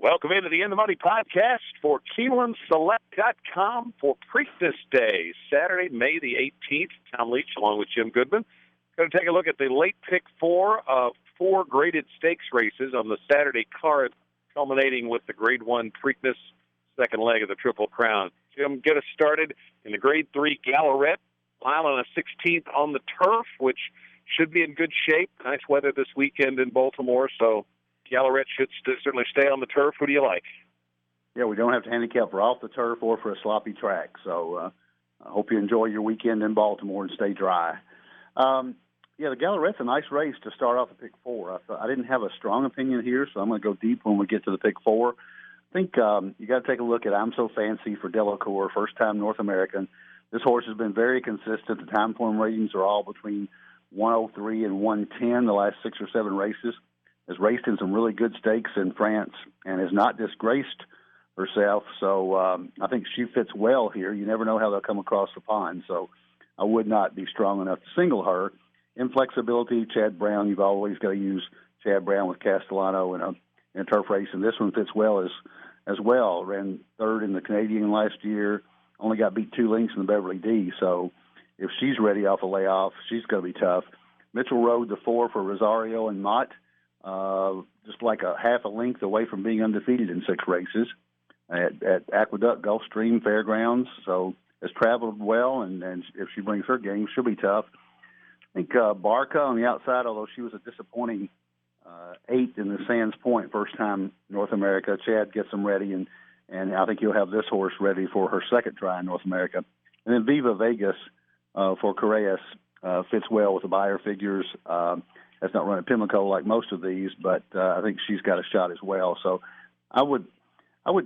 Welcome into the In the Money podcast for KeenelandSelect.com for Preakness Day, Saturday, May the 18th. Tom Leach along with Jim Goodman. Going to take a look at the late pick four of four graded stakes races on the Saturday card, culminating with the Grade 1 Preakness second leg of the Triple Crown. Jim, get us started in the Grade 3 Gallaret, mile and a 16th on the turf, which should be in good shape. Nice weather this weekend in Baltimore, so Gallaret should certainly stay on the turf. Who do you like? Yeah, we don't have to handicap for off the turf or for a sloppy track. So I hope you enjoy your weekend in Baltimore and stay dry. The Gallaret's a nice race to start off the pick four. I didn't have a strong opinion here, so I'm going to go deep when we get to the pick four. I think you got to take a look at I'm So Fancy for Delacour, first-time North American. This horse has been very consistent. The time form ratings are all between 103 and 110 the last 6 or 7 races. Has raced in some really good stakes in France and has not disgraced herself. So I think she fits well here. You never know how they'll come across the pond. So I would not be strong enough to single her. Inflexibility, Chad Brown. You've always got to use Chad Brown with Castellano in a turf race, and this one fits well as well. Ran third in the Canadian last year. Only got beat 2 lengths in the Beverly D. So if she's ready off a layoff, she's going to be tough. Mitchell rode the 4 for Rosario and Mott. Just like a half a length away from being undefeated in 6 races at Aqueduct, Gulfstream, Fairgrounds. So has traveled well, and if she brings her game, she'll be tough. I think Barca on the outside, although she was a disappointing 8th in the Sands Point, first time North America. Chad gets them ready, and I think he'll have this horse ready for her second try in North America. And then Viva Vegas for Correas fits well with the buyer figures. Has not run at Pimlico like most of these, but I think she's got a shot as well. So I would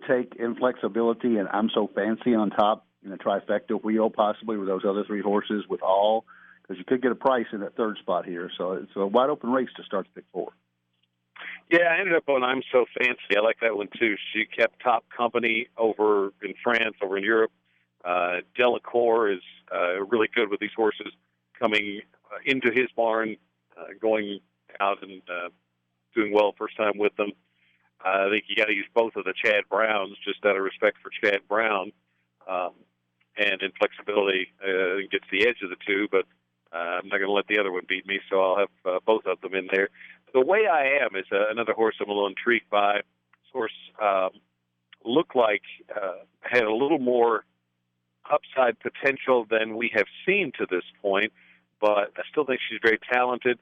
take Inflexibility and I'm So Fancy on top in a trifecta wheel, possibly with those other 3 horses with all, because you could get a price in that third spot here. So it's a wide open race to start the pick 4. Yeah, I ended up on I'm So Fancy. I like that one too. She kept top company over in France, over in Europe. Delacour is really good with these horses coming into his barn, going out and doing well first time with them. I think you got to use both of the Chad Browns just out of respect for Chad Brown. And Inflexibility gets the edge of the 2, but I'm not going to let the other one beat me, so I'll have both of them in there. The Way I Am is another horse I'm a little intrigued by. This horse looked like had a little more upside potential than we have seen to this point, but I still think she's very talented.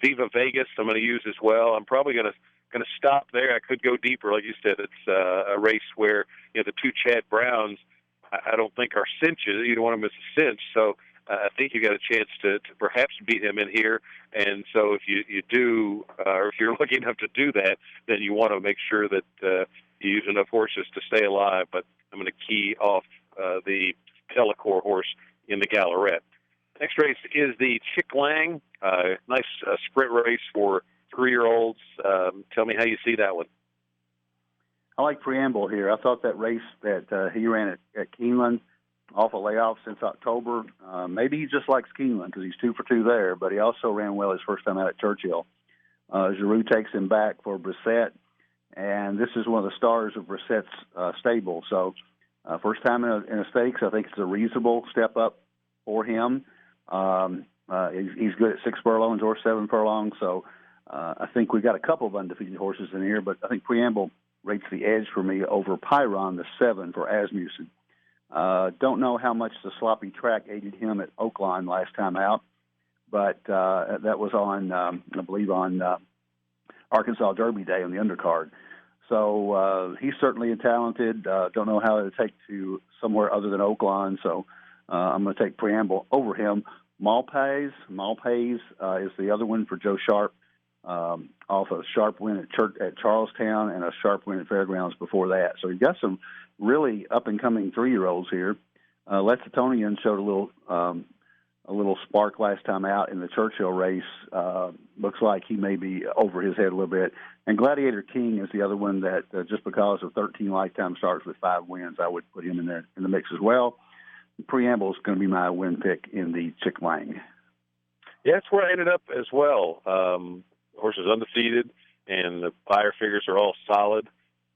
Viva Vegas I'm going to use as well. I'm probably going to stop there. I could go deeper. Like you said, it's a race where the 2 Chad Browns I don't think are cinches. Either one of them is a cinch. So I think you got a chance to perhaps beat him in here. And so if you do, or if you're lucky enough to do that, then you want to make sure that you use enough horses to stay alive. But I'm going to key off the Delacour horse in the Gallaret. Next race is the Chick Lang. Nice sprint race for 3-year-olds. Tell me how you see that one. I like Preamble here. I thought that race that he ran at Keeneland, off a layoff since October. Maybe he just likes Keeneland because he's 2 for 2 there, but he also ran well his first time out at Churchill. Giroux takes him back for Brissett, and this is one of the stars of Brissett's stable. So first time in a stakes, I think it's a reasonable step up for him. He's good at 6 furlongs or 7 furlongs, so I think we've got a couple of undefeated horses in here, but I think Preamble rates the edge for me over Pyron, the 7 for Asmussen. Don't know how much the sloppy track aided him at Oakland last time out, but that was on, I believe, on Arkansas Derby Day on the undercard. So he's certainly talented. Don't know how to take to somewhere other than Oakland, so I'm going to take Preamble over him. Malpays is the other one for Joe Sharp, off a sharp win at Charlestown and a sharp win at Fairgrounds before that. So you've got some really up-and-coming 3-year-olds here. Lexitonian showed a little spark last time out in the Churchill race. Looks like he may be over his head a little bit. And Gladiator King is the other one that just because of 13 lifetime starts with 5 wins, I would put him in there in the mix as well. Preamble is going to be my win pick in the Chick Lang. Yeah, that's where I ended up as well. Horse is undefeated, and the buyer figures are all solid.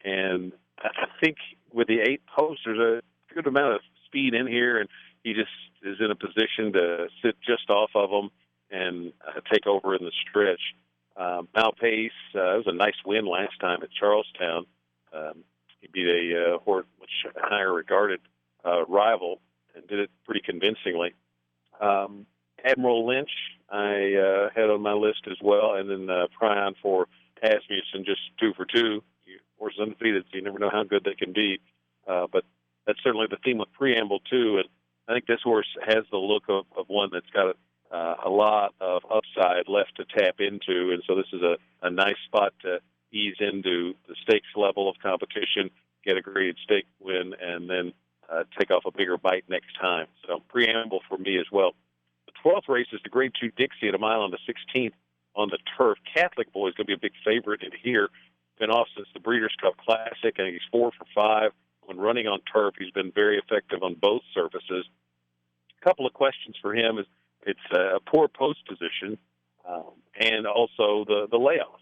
And I think with the 8 posts, there's a good amount of speed in here, and he just is in a position to sit just off of them and take over in the stretch. Malpace, it was a nice win last time at Charlestown. He beat a much higher regarded rival and did it pretty convincingly. Admiral Lynch, I had on my list as well, and then Prion for Asmussen, just 2 for 2. Horses undefeated, so you never know how good they can be. But that's certainly the theme of Preamble, too. And I think this horse has the look of one that's got a lot of upside left to tap into. And so this is a nice spot to ease into the stakes level of competition, get a graded stake win, and then take off a bigger bite next time. So Preamble for me as well. The 12th race is the Grade 2 Dixie at a mile on the 16th on the turf. Catholic Boy is going to be a big favorite in here. Been off since the Breeders' Cup Classic, and he's 4 for 5. When running on turf, he's been very effective on both surfaces. A couple of questions for him is it's a poor post position and also the layoff.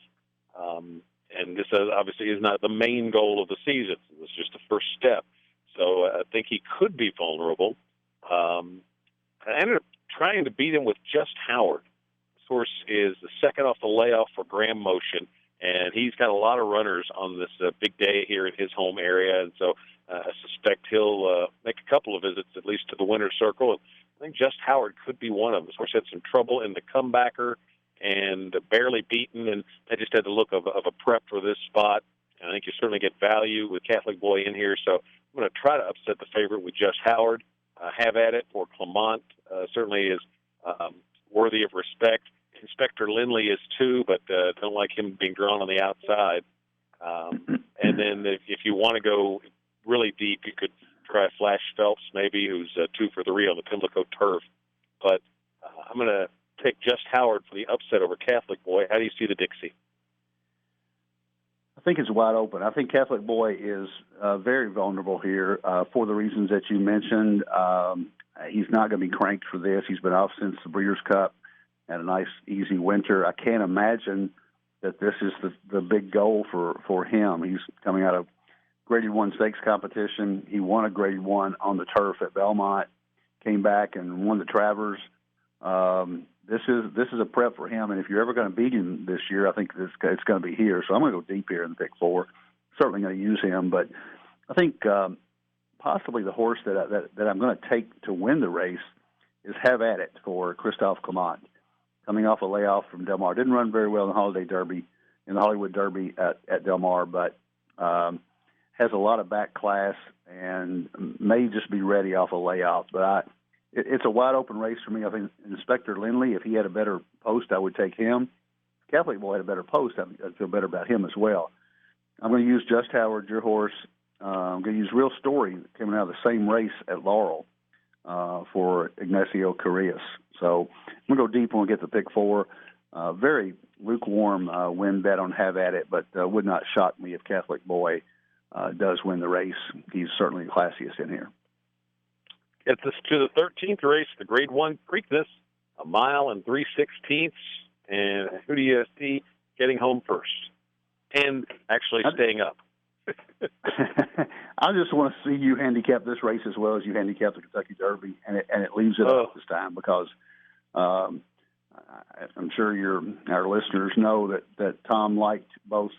And this obviously is not the main goal of the season. It's just the first step. So I think he could be vulnerable. I ended up trying to beat him with Just Howard. This horse is the second off the layoff for Graham Motion, and he's got a lot of runners on this big day here in his home area, and so I suspect he'll make a couple of visits at least to the winner's circle. And I think Just Howard could be one of them. This horse had some trouble in the comebacker and barely beaten, and they just had the look of a prep for this spot. And I think you certainly get value with Catholic Boy in here, so I'm going to try to upset the favorite with Just Howard. Have at it for Clement. Certainly is worthy of respect. Inspector Lindley is too, but don't like him being drawn on the outside. And then if you want to go really deep, you could try Flash Phelps maybe, who's 2 for 3 on the Pimlico turf. But I'm going to take Just Howard for the upset over Catholic Boy. How do you see the Dixie? I think it's wide open. I think Catholic Boy is very vulnerable here for the reasons that you mentioned. He's not going to be cranked for this. He's been off since the Breeders' Cup. Had a nice, easy winter. I can't imagine that this is the big goal for him. He's coming out of Graded 1 stakes competition. He won a Graded 1 on the turf at Belmont, came back and won the Travers. This is a prep for him, and if you're ever going to beat him this year, I think it's going to be here. So I'm going to go deep here in the pick 4. Certainly going to use him, but I think possibly the horse that I'm going to take to win the race is Have At It for Christophe Clement. Coming off a layoff from Del Mar. Didn't run very well in the Hollywood Derby at Del Mar, but has a lot of back class and may just be ready off a layoff. But it's a wide open race for me. I think Inspector Lindley, if he had a better post, I would take him. If Catholic Boy had a better post, I'd feel better about him as well. I'm going to use Just Howard, your horse. I'm going to use Real Story, coming out of the same race at Laurel for Ignacio Carrillas. So I'm going to go deep when we get to pick 4. Very lukewarm win bet on Have At It, but would not shock me if Catholic Boy does win the race. He's certainly the classiest in here. Gets us to the 13th race, the Grade 1 Preakness, a mile and 3/16. And who do you see getting home first and actually staying up? I just want to see you handicap this race as well as you handicap the Kentucky Derby, and it leaves it up this time because I'm sure our listeners know that Tom liked both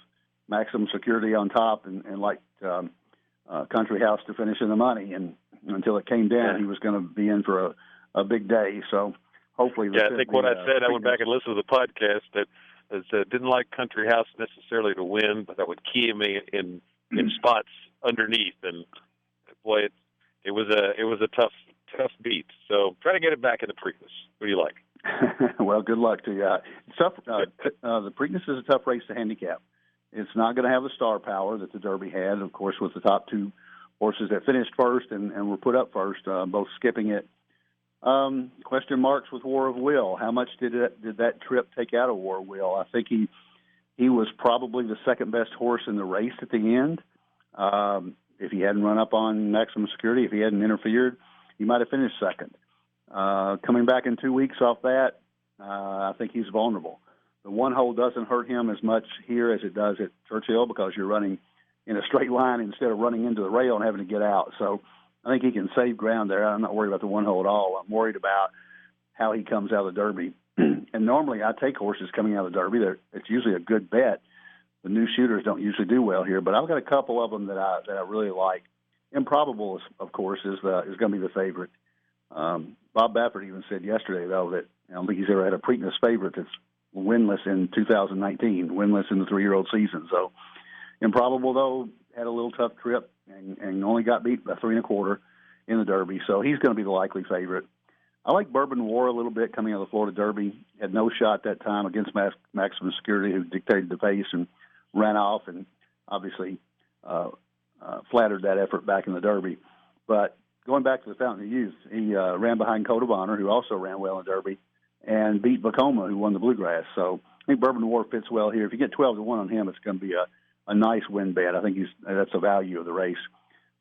Maximum Security on top and liked Country House to finish in the money, and until it came down, he was going to be in for a big day. So hopefully, I think what I said, I went back and listened to the podcast that didn't like Country House necessarily to win, but that would key me in spots underneath, and boy, it was a tough beat. So try to get it back in the Preakness. What do you like? Well, good luck to you. It's tough. The Preakness is a tough race to handicap. It's not going to have the star power that the Derby had, of course, with the top 2 horses that finished first and were put up first, both skipping it. Question marks with War of Will. How much did that trip take out of War of Will? I think he was probably the second best horse in the race at the end. If he hadn't run up on Maximum Security, if he hadn't interfered, he might have finished second. Coming back in 2 weeks off that, I think he's vulnerable. The one hole doesn't hurt him as much here as it does at Churchill because you're running in a straight line instead of running into the rail and having to get out. So I think he can save ground there. I'm not worried about the one hole at all. I'm worried about how he comes out of the Derby. And normally I take horses coming out of the Derby. It's usually a good bet. The new shooters don't usually do well here, but I've got a couple of them that I really like. Improbable, of course, is going to be the favorite. Bob Baffert even said yesterday, though, that I don't think he's ever had a Preakness favorite that's winless in 2019, winless in the 3-year-old season. So Improbable, though, had a little tough trip and only got beat by 3 1/4 in the Derby, so he's going to be the likely favorite. I like Bourbon War a little bit coming out of the Florida Derby. Had no shot that time against Maximum Security, who dictated the pace and ran off, and obviously flattered that effort back in the Derby. But going back to the Fountain of Youth, he ran behind Code of Honor, who also ran well in the Derby, and beat Vacoma, who won the Bluegrass. So I think Bourbon War fits well here. If you get 12-1 on him, it's going to be a nice win bet. I think that's the value of the race.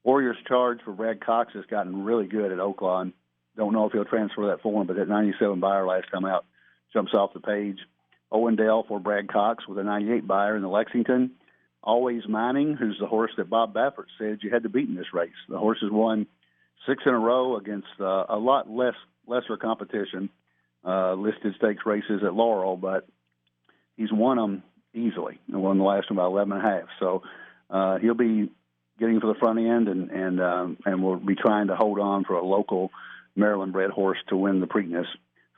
Warriors Charge for Brad Cox has gotten really good at Oaklawn. Don't know if he'll transfer that form, but that 97 buyer last time out jumps off the page. Owendale for Brad Cox with a 98 buyer in the Lexington. Always Mining, who's the horse that Bob Baffert said you had to beat in this race. The horse has won 6 in a row against a lot lesser competition, listed stakes races at Laurel, but he's won them easily and won the last one by 11.5. So he'll be getting for the front end, and we'll be trying to hold on for a local Maryland-bred horse to win the Preakness.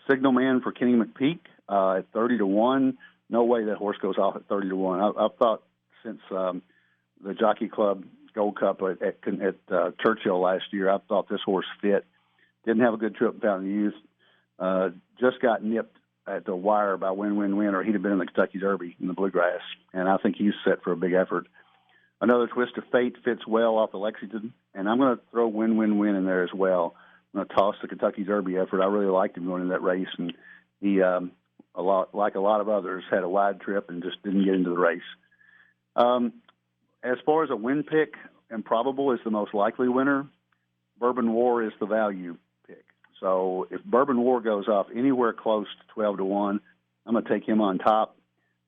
Signal Man for Kenny McPeak at 30-1. No way that horse goes off at 30-1. I've thought since the Jockey Club Gold Cup at Churchill last year, I thought this horse fit. Didn't have a good trip in Fountain Youth. Just got nipped at the wire by Win, or he'd have been in the Kentucky Derby in the Bluegrass, and I think he's set for a big effort. Another Twist of Fate fits well off the Lexington, and I'm going to throw Win in there as well. I'm going to toss the Kentucky Derby effort. I really liked him going in that race, and he, like a lot of others, had a wide trip and just didn't get into the race. As far as a win pick, Improbable is the most likely winner. Bourbon War is the value pick. So if Bourbon War goes off anywhere close to 12-1, I'm going to take him on top.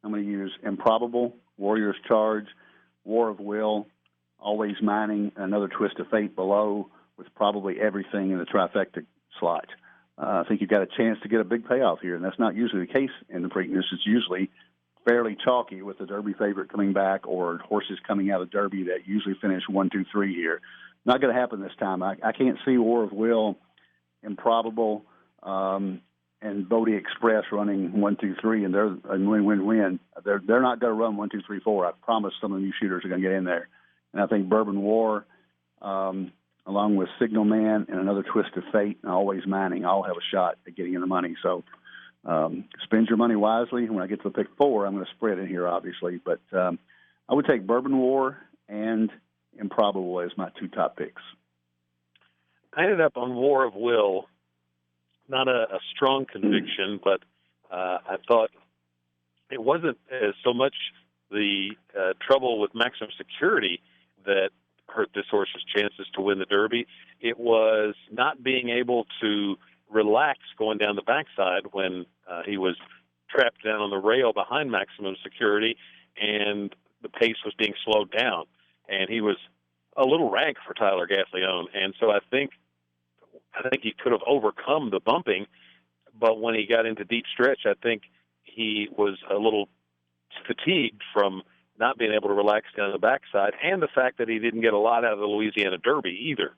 I'm going to use Improbable, Warriors Charge, War of Will, Always Mining, another Twist of Fate below, with probably everything in the trifecta slot. I think you've got a chance to get a big payoff here, and that's not usually the case in the Preakness. It's usually fairly chalky with the Derby favorite coming back or horses coming out of Derby that usually finish 1, 2, 3 here. Not going to happen this time. I can't see War of Will, Improbable, and Bodie Express running 1, 2, 3, and win. They're not going to run 1, 2, 3, 4. I promise some of you shooters are going to get in there. And I think Bourbon War, along with Signal Man and another Twist of Fate and Always Mining, all have a shot at getting in the money. So spend your money wisely. When I get to the pick 4, I'm going to spread in here, obviously. But I would take Bourbon War and Improbable as my 2 top picks. I ended up on War of Will. Not a strong conviction, but I thought it wasn't so much the trouble with Maximum Security that hurt this horse's chances to win the Derby. It was not being able to relax going down the backside when he was trapped down on the rail behind Maximum Security, and the pace was being slowed down. And he was a little rank for Tyler Gaffalione, and so I think he could have overcome the bumping, but when he got into deep stretch, I think he was a little fatigued from not being able to relax down the backside, and the fact that he didn't get a lot out of the Louisiana Derby either,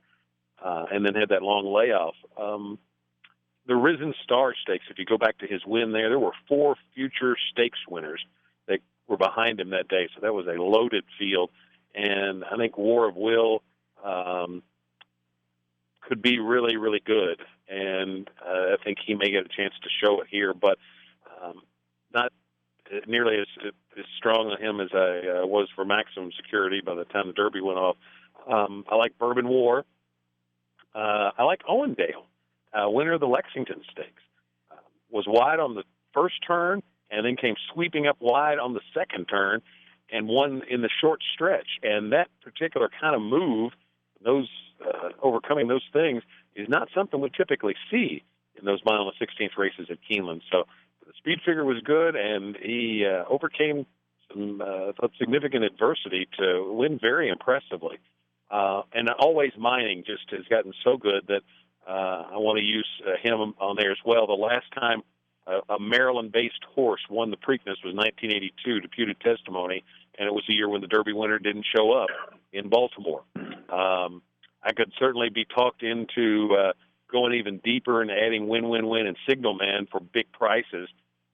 and then had that long layoff. The Risen Star Stakes, if you go back to his win there were 4 future stakes winners that were behind him that day, so that was a loaded field, and I think War of Will could be really, really good, and I think he may get a chance to show it here, but not nearly as strong on him as I was for Maximum Security by the time the Derby went off. I like Bourbon War. I like Owendale, winner of the Lexington Stakes. Was wide on the first turn and then came sweeping up wide on the second turn and won in the short stretch. And that particular kind of move, overcoming those things, is not something we typically see in those mile and 16th races at Keeneland. So the speed figure was good, and he overcame some significant adversity to win very impressively. And always mining just has gotten so good that I want to use him on there as well. The last time a Maryland-based horse won the Preakness was 1982, deputed testimony, and it was the year when the Derby winner didn't show up in Baltimore. I could certainly be talked into going even deeper and adding Win, Win, Win and Signal Man for big prices.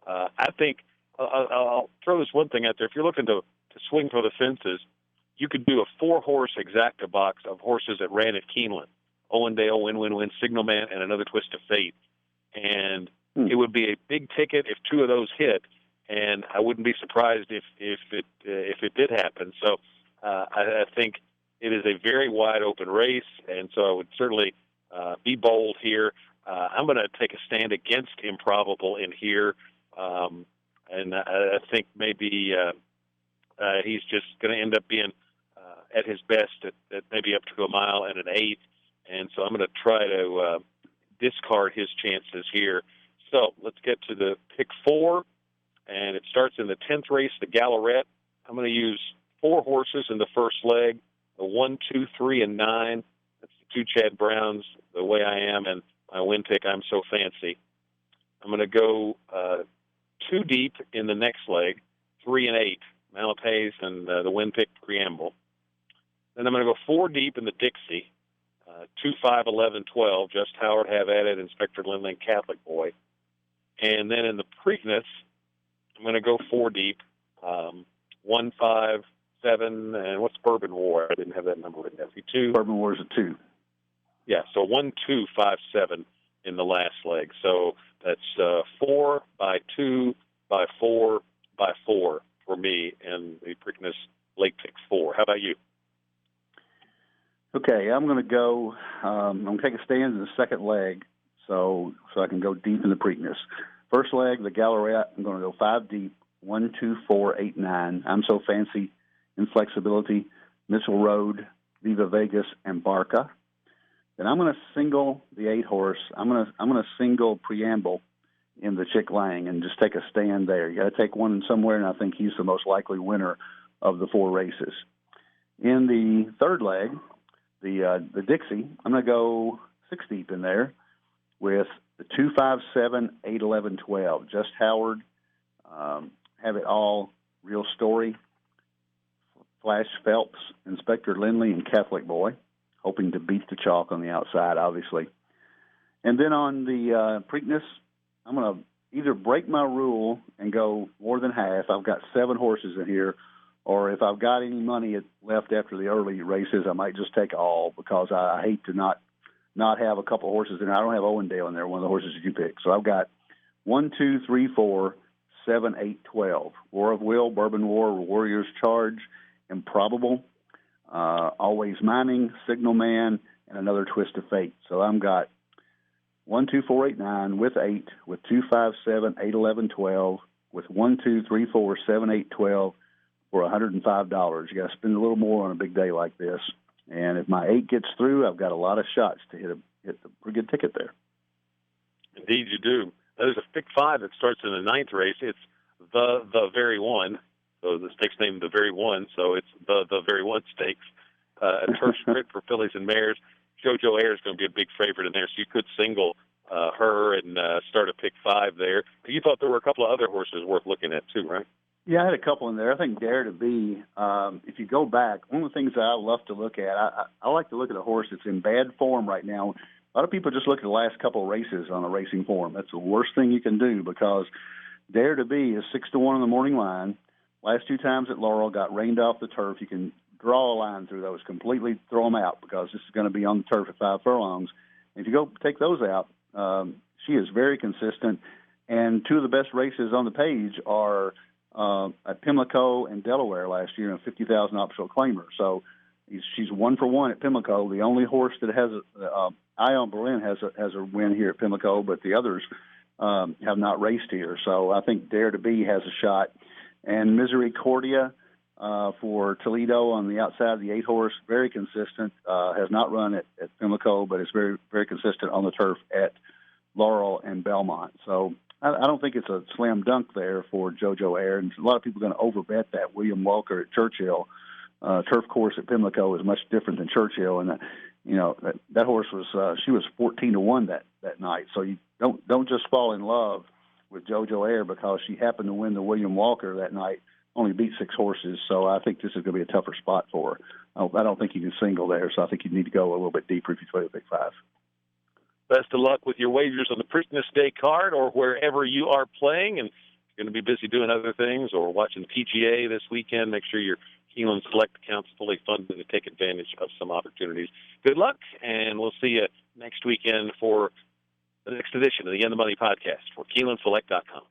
I think I'll throw this one thing out there. If you're looking to swing for the fences, you could do a 4-horse exacta box of horses that ran at Keeneland: Owendale, Win, Win, Win, Signal Man, and Another Twist of Fate. And it would be a big ticket if 2 of those hit, and I wouldn't be surprised if it did happen. So I think it is a very wide open race, and so I would certainly be bold here. I'm going to take a stand against Improbable in here, and I think maybe he's just going to end up being at his best at maybe up to a mile and an eighth, and so I'm going to try to discard his chances here. So let's get to the pick 4, and it starts in the 10th race, the Gallarette. I'm going to use 4 horses in the first leg, the 1, 2, 3, and 9. That's the 2 Chad Browns, The Way I Am, and my win pick, I'm So Fancy. I'm going to go 2 deep in the next leg, 3 and 8, Malpays and the win pick, Preamble. Then I'm going to go 4 deep in the Dixie, 2, 5, 11, 12, Just Howard, Have At It, Inspector Lindley, Catholic Boy. And then in the Preakness, I'm going to go 4 deep, 1, 5, 7, and what's Bourbon War? I didn't have that number written down. 2. Bourbon War is a 2. Yeah, so 1, 2, 5, 7 in the last leg. So that's 4 by 2 by 4 by 4 for me in the Preakness late pick 4. How about you? Okay, I'm going to go. I'm going to take a stand in the second leg, so I can go deep in the Preakness. First leg, the Gallarette, I'm going to go 5 deep, 1, 2, 4, 8, 9. I'm So Fancy, Inflexibility, Missile Road, Viva Vegas, and Barca. Then I'm going to single the 8 horse. I'm going to single Preamble in the Chick Lang and just take a stand there. You got to take one somewhere, and I think he's the most likely winner of the 4 races. In the third leg, the Dixie, I'm going to go 6 deep in there with the 2, 5, 7, 8, 11, 12. Just Howard, Have It All, Real Story, Flash Phelps, Inspector Lindley, and Catholic Boy, hoping to beat the chalk on the outside, obviously. And then on the Preakness, I'm going to either break my rule and go more than half. I've got 7 horses in here. Or if I've got any money left after the early races, I might just take all because I hate to not have a couple horses in there. I don't have Owendale in there, one of the horses that you picked. So I've got 1, 2, 3, 4, 7, 8, 12. War of Will, Bourbon War, Warriors Charge, Improbable, Always Mining, Signal Man, and Another Twist of Fate. So I've got 1, 2, 4, 8, 9 with 8, with 2, 5, 7, 8, 11, 12, with 1, 2, 3, 4, 7, 8, 12 for $105. You got to spend a little more on a big day like this. And if my 8 gets through, I've got a lot of shots to hit a pretty good ticket there. Indeed, you do. There's a pick 5 that starts in the 9th race. It's the Very One. So the stake's named the Very One, so it's the Very One Stakes. A turf sprint for fillies and mares. JoJo Air is going to be a big favorite in there, so you could single her and start a pick 5 there. But you thought there were a couple of other horses worth looking at too, right? Yeah, I had a couple in there. I think Dare to Be, if you go back, one of the things that I love to look at, I like to look at a horse that's in bad form right now. A lot of people just look at the last couple of races on a racing form. That's the worst thing you can do because Dare to Be is 6-1 on the morning line. Last 2 times at Laurel got rained off the turf. You can draw a line through those, completely throw them out because this is going to be on the turf at 5 furlongs. And if you go take those out, she is very consistent. And 2 of the best races on the page are at Pimlico and Delaware last year in a 50,000 optional claimer. So she's 1 for 1 at Pimlico. The only horse that has Ion Berlin has a win here at Pimlico, but the others have not raced here. So I think Dare to Be has a shot. And Misericordia for Toledo on the outside of the 8 horse, very consistent. Has not run at Pimlico, but is very, very consistent on the turf at Laurel and Belmont. So I don't think it's a slam dunk there for JoJo Air, and a lot of people are going to overbet that. William Walker at Churchill, turf course at Pimlico is much different than Churchill, and that horse was she was 14-1 that night. So you don't just fall in love with JoJo Air because she happened to win the William Walker that night. Only beat 6 horses, so I think this is going to be a tougher spot for her. I don't think you can single there, so I think you need to go a little bit deeper if you play the Big Five. Best of luck with your wagers on the Preakness Day card or wherever you are playing. And if you're going to be busy doing other things or watching PGA this weekend, make sure your Keeneland Select account's fully funded to take advantage of some opportunities. Good luck, and we'll see you next weekend for the next edition of the End of Money podcast for KeenelandSelect.com.